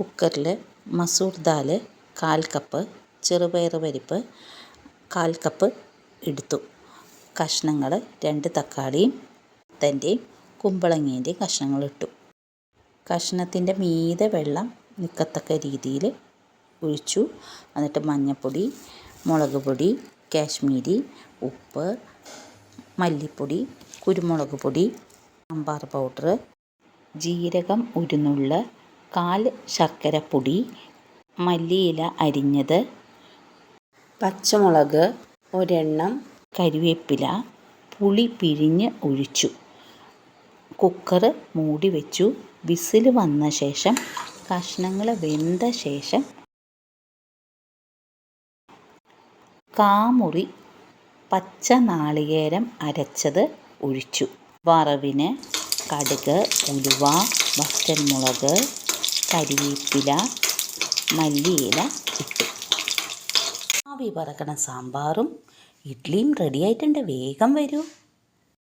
കുക്കറിൽ മസൂർ ദാൽ 1/4 കപ്പ്, ചെറുപയർ പരിപ്പ് 1/4 കപ്പ് എടുത്തു. കഷ്ണങ്ങൾ 2 തക്കാളിയും മത്തൻ്റെയും കുമ്പളങ്ങേൻ്റെയും കഷ്ണങ്ങളിട്ടു. കഷ്ണത്തിൻ്റെ മീതെ വെള്ളം നിൽക്കത്തക്ക രീതിയിൽ ഒഴിച്ചു. എന്നിട്ട് മഞ്ഞൾപ്പൊടി, മുളക് പൊടി, കാശ്മീരി, ഉപ്പ്, മല്ലിപ്പൊടി, കുരുമുളക് പൊടി, സാമ്പാർ പൗഡർ, ജീരകം ഉരുന്നുള്ള, 1/4 ശർക്കരപ്പൊടി, മല്ലിയില അരിഞ്ഞത്, പച്ചമുളക് ഒരെണ്ണം, കരിവേപ്പില, പുളി പിഴിഞ്ഞ് ഒഴിച്ചു. കുക്കർ മൂടി വെച്ചു. വിസിൽ വന്ന ശേഷം കഷ്ണങ്ങൾ വെന്ത ശേഷം കാമുറി പച്ച നാളികേരം അരച്ചത് ഒഴിച്ചു. വറവിന് കടുക്, ഉലുവ, വറ്റൽമുളക്, കരിവേപ്പില, മല്ലിയില ഇട്ടു. ആവി പറക്കണ സാമ്പാറും ഇഡ്ഡലിയും റെഡി ആയിട്ടുണ്ട്. വേഗം വരൂ.